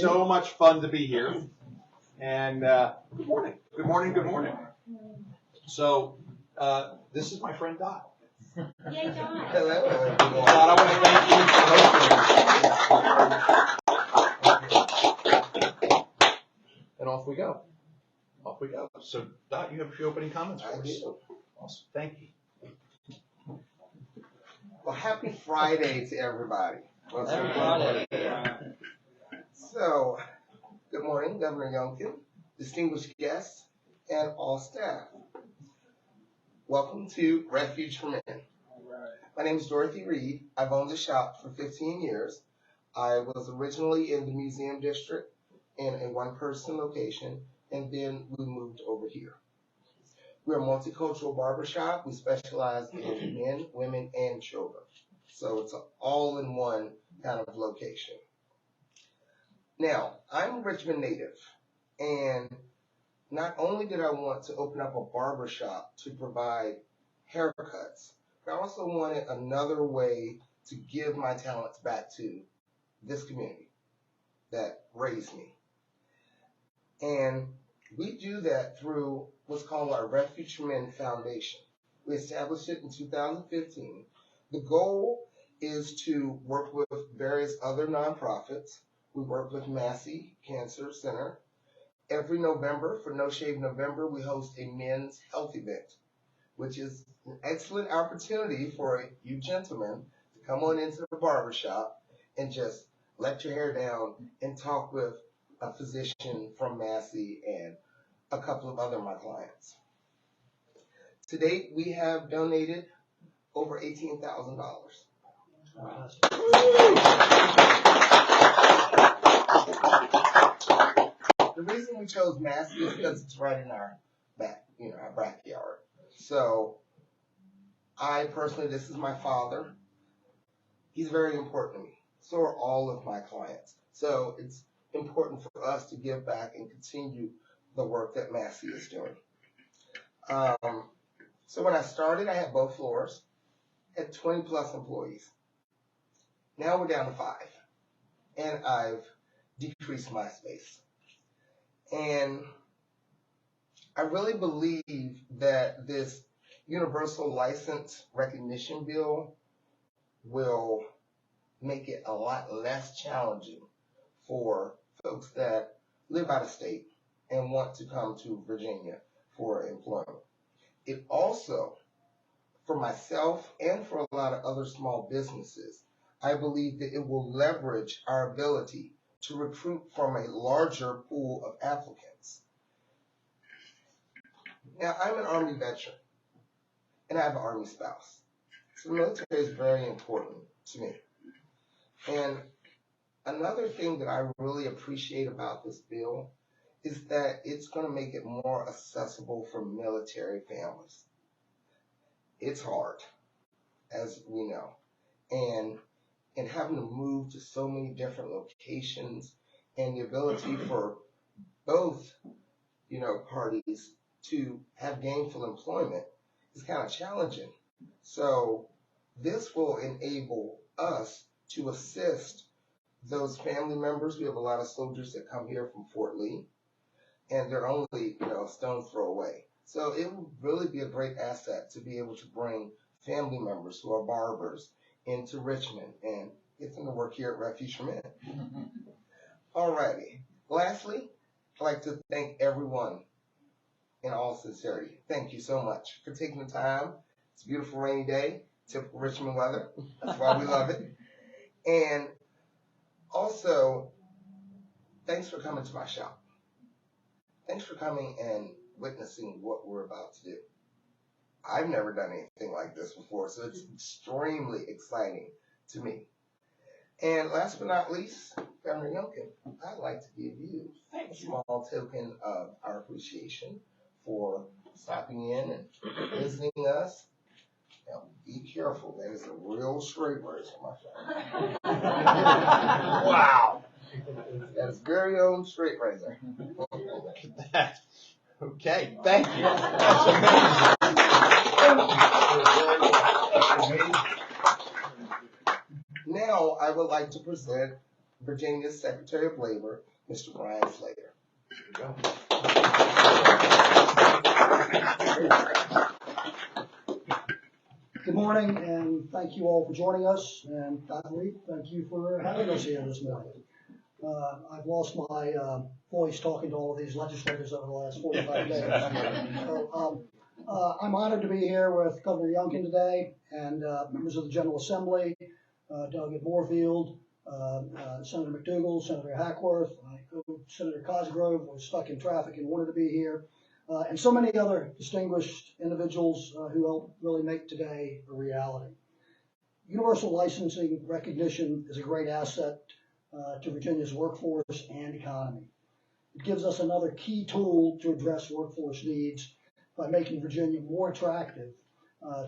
So much fun to be here. And good morning. Good morning. Good morning. So this is my friend Dot. Yay, Dot. Hello. Dot, I want to thank you for hosting. And off we go. Off we go. So Dot, you have a few opening comments for us. I do. Awesome. Thank you. Well, happy Friday to everybody. Happy Friday. So, good morning, Governor Youngkin, distinguished guests, and all staff. Welcome to Refuge for Men. My name is Dorothy Reed. I've owned the shop for 15 years. I was originally in the museum district in a one-person location, and then we moved over here. We're a multicultural barbershop. We specialize in men, women, and children. So it's an all-in-one kind of location. Now, I'm a Richmond native, and not only did I want to open up a barbershop to provide haircuts, but I also wanted another way to give my talents back to this community that raised me. And we do that through what's called our Refuge for Men Foundation. We established it in 2015. The goal is to work with various other nonprofits. We work with Massey Cancer Center. Every November, for No Shave November, we host a men's health event, which is an excellent opportunity for you gentlemen to come on into the barbershop and just let your hair down and talk with a physician from Massey and a couple of other of my clients. To date, we have donated over $18,000. The reason we chose Massey is because it's right in our our backyard. So I personally, this is my father. He's very important to me. So are all of my clients. So it's important for us to give back and continue the work that Massey is doing. So when I started, I had both floors, had 20 plus employees. Now we're down to 5, and I've decreased my space. And I really believe that this universal license recognition bill will make it a lot less challenging for folks that live out of state and want to come to Virginia for employment. It also, for myself and for a lot of other small businesses, I believe that it will leverage our ability to recruit from a larger pool of applicants. Now, I'm an Army veteran, and I have an Army spouse. So the military is very important to me. And another thing that I really appreciate about this bill is that it's going to make it more accessible for military families. It's hard, as we know. And having to move to so many different locations and the ability for both, parties to have gainful employment is kind of challenging. So this will enable us to assist those family members. We have a lot of soldiers that come here from Fort Lee, and they're only, a stone's throw away. So it would really be a great asset to be able to bring family members who are barbers into Richmond and get them to work here at Refuge for Men. Alrighty. Lastly, I'd like to thank everyone in all sincerity. Thank you so much for taking the time. It's a beautiful rainy day, typical Richmond weather. That's why we love it. And also, thanks for coming to my shop. Thanks for coming and witnessing what we're about to do. I've never done anything like this before, so it's extremely exciting to me. And last but not least, Governor Youngkin, I'd like to give you a small token of our appreciation for stopping in and visiting us. Now, be careful. That is a real straight razor, my friend. Wow. That is very own straight razor. Okay, thank you. Now, I would like to present Virginia's Secretary of Labor, Mr. Brian Slater. There you go. Good morning, and thank you all for joining us. And Dr. thank you for having us here this morning. I've lost my voice talking to all of these legislators over the last 45 days. So, I'm honored to be here with Governor Youngkin today and members of the General Assembly, Delegate Moorfield, Senator McDougal, Senator Hackworth. Senator Cosgrove was stuck in traffic and wanted to be here. And so many other distinguished individuals who helped really make today a reality. Universal licensing recognition is a great asset to Virginia's workforce and economy. It gives us another key tool to address workforce needs by making Virginia more attractive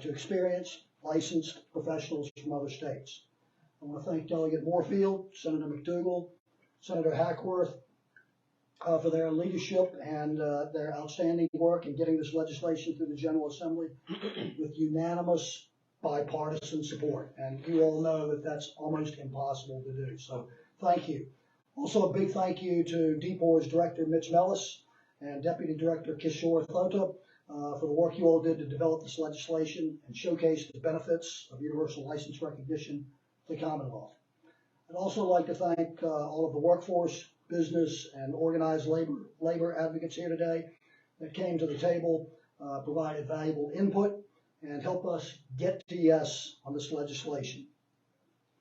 to experienced, licensed professionals from other states. I want to thank Delegate Moorfield, Senator McDougal, Senator Hackworth, for their leadership and their outstanding work in getting this legislation through the General Assembly with unanimous bipartisan support. And you all know that that's almost impossible to do. So thank you. Also a big thank you to DPOR's Director Mitch Mellis and Deputy Director Kishore Thota for the work you all did to develop this legislation and showcase the benefits of universal license recognition to the Commonwealth. I'd also like to thank all of the workforce, business, and organized labor advocates here today that came to the table, provided valuable input, and helped us get to yes on this legislation.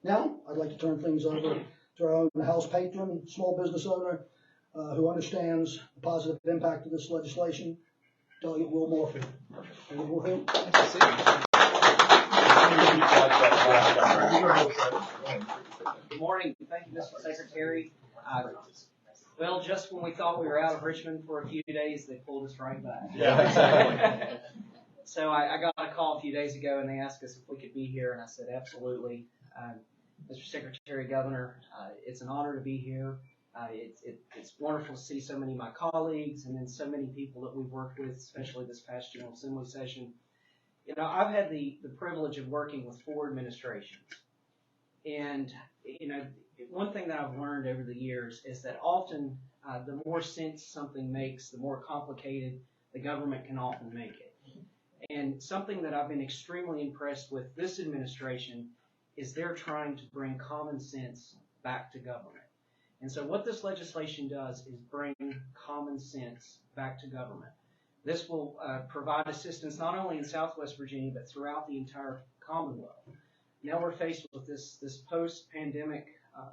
Now, I'd like to turn things over to our own house patron, small business owner, who understands the positive impact of this legislation, Delegate Will Moorfield. Delegate Moorfield. Nice to see you. Good morning. Thank you, Mr. Secretary. Well, just when we thought we were out of Richmond for a few days, they pulled us right back. Yeah, exactly. So I got a call a few days ago, and they asked us if we could be here, and I said absolutely. Mr. Secretary, Governor, it's an honor to be here. It's wonderful to see so many of my colleagues and then so many people that we've worked with, especially this past General Assembly session. You know, I've had the privilege of working with 4 administrations. And, you know, one thing that I've learned over the years is that often the more sense something makes, the more complicated the government can often make it. And something that I've been extremely impressed with this administration is they're trying to bring common sense back to government. And so what this legislation does is bring common sense back to government. This will provide assistance not only in Southwest Virginia, but throughout the entire Commonwealth. Now we're faced with this post-pandemic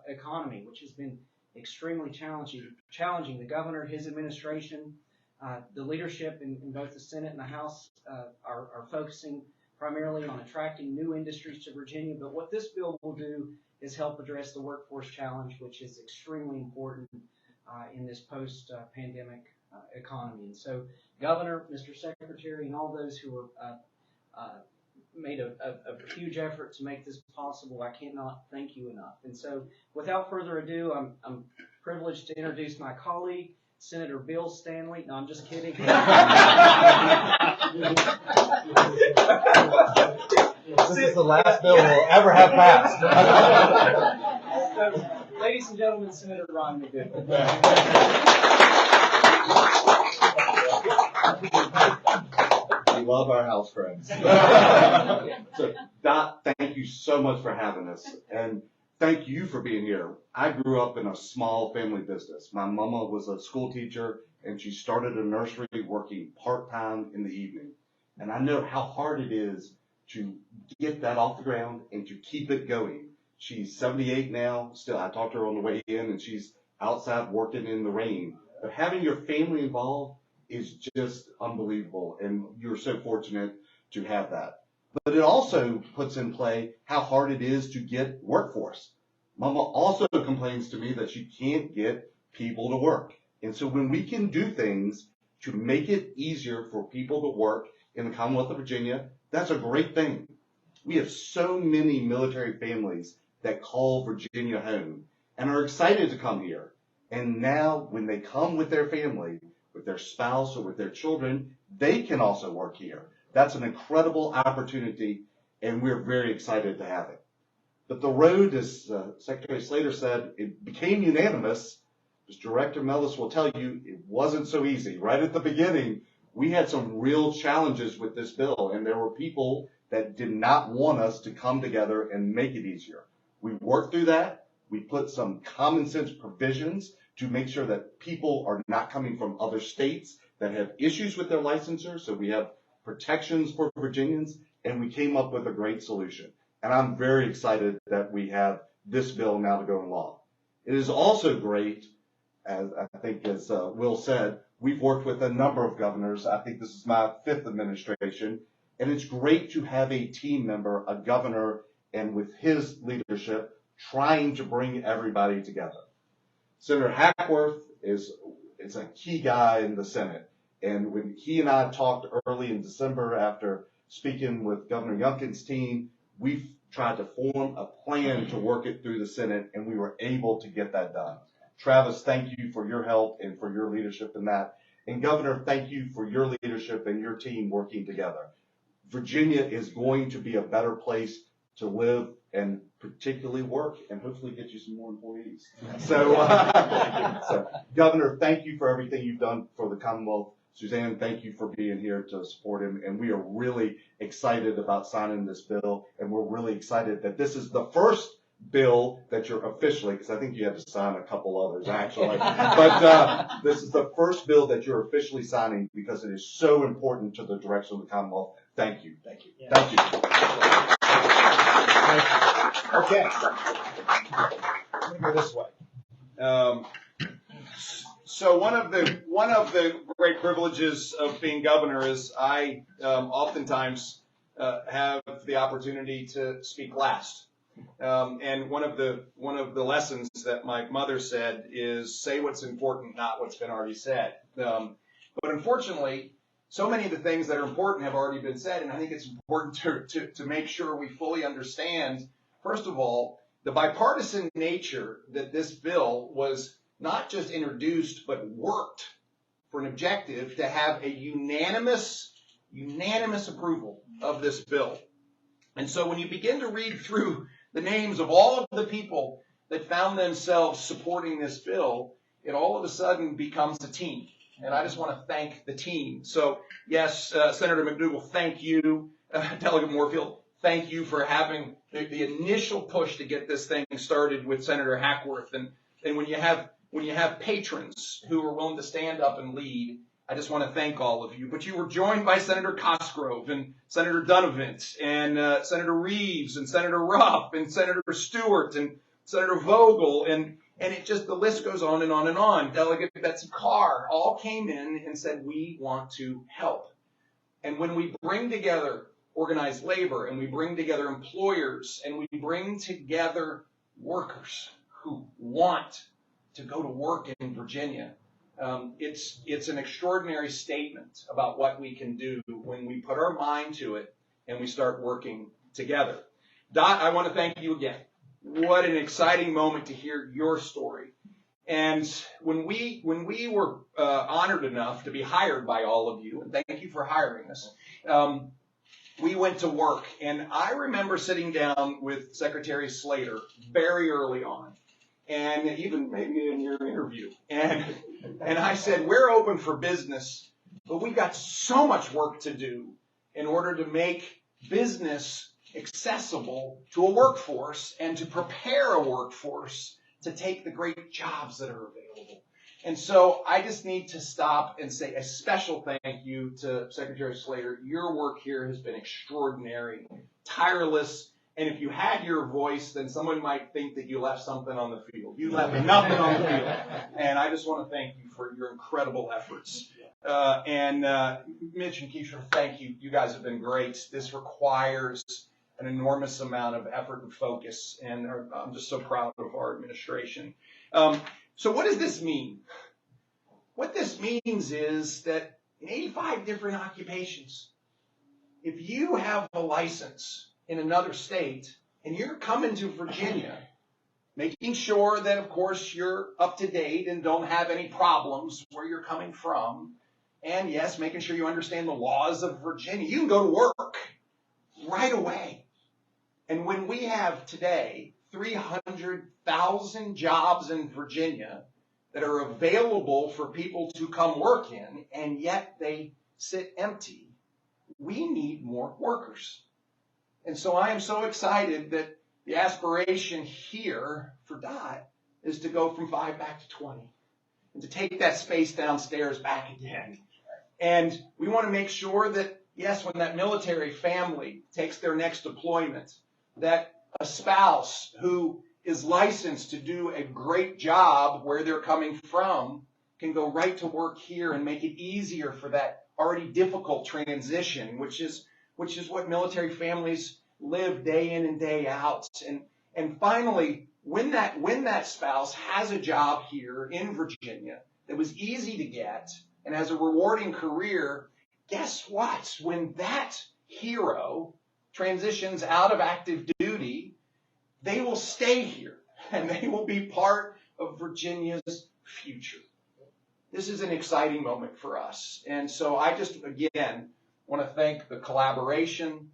economy, which has been extremely challenging. The governor, his administration, the leadership in both the Senate and the House are focusing primarily on attracting new industries to Virginia. But what this bill will do is help address the workforce challenge, which is extremely important in this post-pandemic economy. And so, Governor, Mr. Secretary, and all those who made a huge effort to make this possible, I cannot thank you enough. And so, without further ado, I'm privileged to introduce my colleague, Senator Bill Stanley. No, I'm just kidding. This is the last bill we'll ever have passed. So, ladies and gentlemen, Senator Ron McDougal. We love our house friends. So, Dot, thank you so much for having us. And thank you for being here. I grew up in a small family business. My mama was a school teacher, and she started a nursery working part-time in the evening. And I know how hard it is to get that off the ground and to keep it going. She's 78 now. Still, I talked to her on the way in, and she's outside working in the rain. But having your family involved is just unbelievable, and you're so fortunate to have that. But it also puts in play how hard it is to get workforce. Mama also complains to me that she can't get people to work. And so when we can do things to make it easier for people to work in the Commonwealth of Virginia, that's a great thing. We have so many military families that call Virginia home and are excited to come here. And now when they come with their family, with their spouse or with their children, they can also work here. That's an incredible opportunity, and we're very excited to have it. But the road, as Secretary Slater said, it became unanimous. As Director Mellis will tell you, it wasn't so easy. Right at the beginning, we had some real challenges with this bill, and there were people that did not want us to come together and make it easier. We worked through that. We put some common sense provisions to make sure that people are not coming from other states that have issues with their licensure. So we have protections for Virginians, and we came up with a great solution. And I'm very excited that we have this bill now to go in law. It is also great, as I think as Will said, we've worked with a number of governors. I think this is my 5th administration. And it's great to have a team member, a governor, and with his leadership, trying to bring everybody together. Senator Hackworth is a key guy in the Senate. And when he and I talked early in December after speaking with Governor Youngkin's team, we've tried to form a plan to work it through the Senate, and we were able to get that done. Travis, thank you for your help and for your leadership in that. And Governor, thank you for your leadership and your team working together. Virginia is going to be a better place to live and particularly work, and hopefully get you some more employees. So, Governor, thank you for everything you've done for the Commonwealth. Suzanne, thank you for being here to support him, and we are really excited about signing this bill, and we're really excited that this is the first bill that you're officially, because I think you have to sign a couple others actually, but this is the first bill that you're officially signing because it is so important to the direction of the Commonwealth. Thank you. Thank you. Yeah. Thank you. Okay. I'm gonna go this way. So one of the great privileges of being governor is I oftentimes have the opportunity to speak last. And one of the lessons that my mother said is say what's important, not what's been already said. But unfortunately, so many of the things that are important have already been said, and I think it's important to make sure we fully understand, first of all, the bipartisan nature that this bill was not just introduced, but worked for an objective to have a unanimous approval of this bill. And so when you begin to read through the names of all of the people that found themselves supporting this bill, it all of a sudden becomes a team. And I just want to thank the team. So, yes, Senator McDougal, thank you. Delegate Moorfield, thank you for having the initial push to get this thing started with Senator Hackworth. And when you have patrons who are willing to stand up and lead, I just want to thank all of you. But you were joined by Senator Cosgrove and Senator Dunavant and Senator Reeves and Senator Rupp and Senator Stewart and Senator Vogel and it just, the list goes on and on and on. Delegate Betsy Carr all came in and said, we want to help. And when we bring together organized labor and we bring together employers and we bring together workers who want to go to work in Virginia, it's an extraordinary statement about what we can do when we put our mind to it and we start working together. Dot, I want to thank you again. What an exciting moment to hear your story. And when we were honored enough to be hired by all of you, and thank you for hiring us, we went to work. And I remember sitting down with Secretary Slater very early on, and even maybe in your interview. And I said, we're open for business, but we've got so much work to do in order to make business accessible to a workforce and to prepare a workforce to take the great jobs that are available. And so I just need to stop and say a special thank you to Secretary Slater. Your work here has been extraordinary, tireless, and if you had your voice, then someone might think that you left something on the field. You left nothing on the field. And I just want to thank you for your incredible efforts. And Mitch and Keisha, thank you. You guys have been great. This requires an enormous amount of effort and focus, and I'm just so proud of our administration. So what does this mean? What this means is that in 85 different occupations, if you have a license in another state and you're coming to Virginia, making sure that, of course, you're up to date and don't have any problems where you're coming from, and yes, making sure you understand the laws of Virginia, you can go to work right away. And when we have today 300,000 jobs in Virginia that are available for people to come work in, and yet they sit empty, we need more workers. And so I am so excited that the aspiration here for DOT is to go from 5 back to 20 and to take that space downstairs back again. And we want to make sure that, yes, when that military family takes their next deployment, that a spouse who is licensed to do a great job where they're coming from can go right to work here and make it easier for that already difficult transition, which is what military families live day in and day out. And finally, when that spouse has a job here in Virginia that was easy to get and has a rewarding career, guess what? When that hero transitions out of active duty, they will stay here and they will be part of Virginia's future. This is an exciting moment for us. And so I just, again, want to thank the collaboration,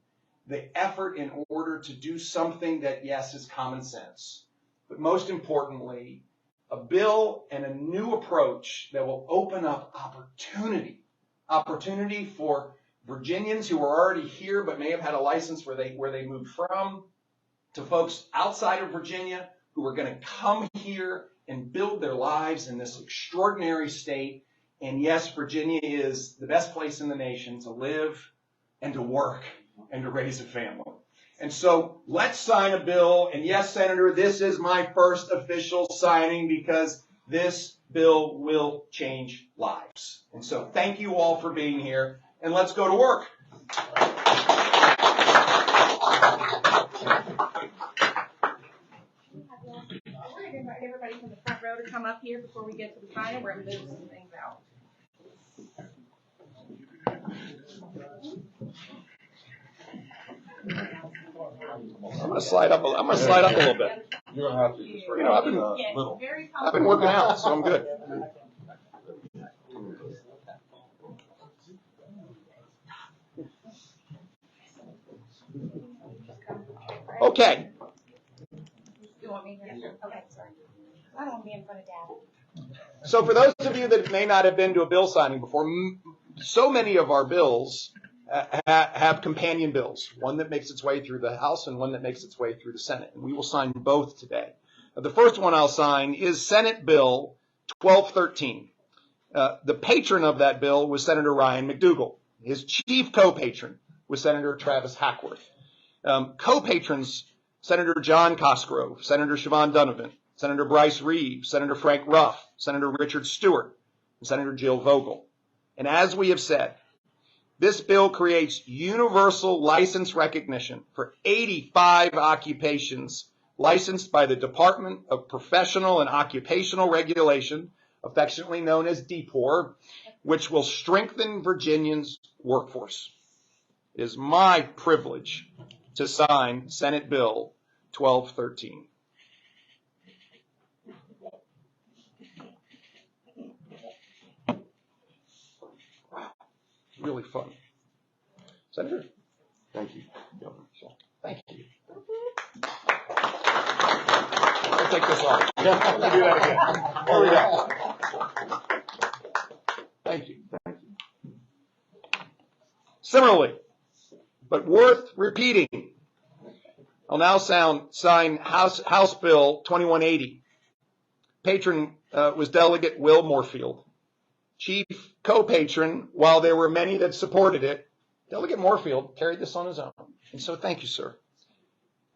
the effort in order to do something that, yes, is common sense, but most importantly, a bill and a new approach that will open up opportunity for Virginians who are already here but may have had a license where they moved from, to folks outside of Virginia who are going to come here and build their lives in this extraordinary state. And yes, Virginia is the best place in the nation to live and to work and to raise a family. And so let's sign a bill. And yes, Senator, this is my first official signing because this bill will change lives. And so thank you all for being here, and let's go to work. We're going to invite everybody from the front row to come up here before we get to the signing. We're going to move some things out. I'm going to slide up a little bit. You don't have to. Just You know, I've been working out, so I'm good. Okay. You want me here? Okay, sorry. I don't want to be in front of Dad. So for those of you that may not have been to a bill signing before, so many of our bills have companion bills, one that makes its way through the House and one that makes its way through the Senate. And we will sign both today. The first one I'll sign is Senate Bill 1213. The patron of that bill was Senator Ryan McDougall. His chief co-patron was Senator Travis Hackworth. Co-patrons, Senator John Cosgrove, Senator Siobhan Donovan, Senator Bryce Reeves, Senator Frank Ruff, Senator Richard Stewart, and Senator Jill Vogel. And as we have said, this bill creates universal license recognition for 85 occupations licensed by the Department of Professional and Occupational Regulation, affectionately known as DPOR, which will strengthen Virginians' workforce. It is my privilege to sign Senate Bill 1213. Wow, really fun. Senator? Thank you. Thank you. I'll take this off. Let me do that again. There we go. Thank you. Thank you. Similarly, but worth repeating, I'll now sign House Bill 2180. Patron was Delegate Will Moorfield. Chief co-patron, while there were many that supported it, Delegate Moorfield carried this on his own. And so thank you, sir.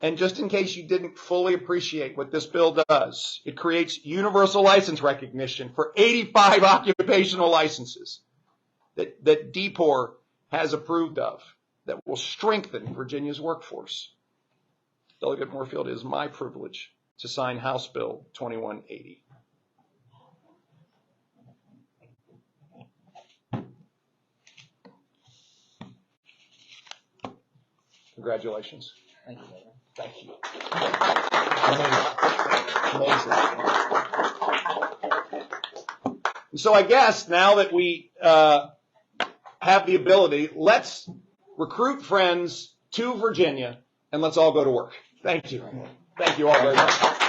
And just in case you didn't fully appreciate what this bill does, it creates universal license recognition for 85 occupational licenses that DPOR has approved of that will strengthen Virginia's workforce. Delegate Moorfield, it is my privilege to sign House Bill 2180. Congratulations. Thank you. Thank you. Amazing. So I guess now that we have the ability, let's recruit friends to Virginia and let's all go to work. Thank you. Thank you all very much.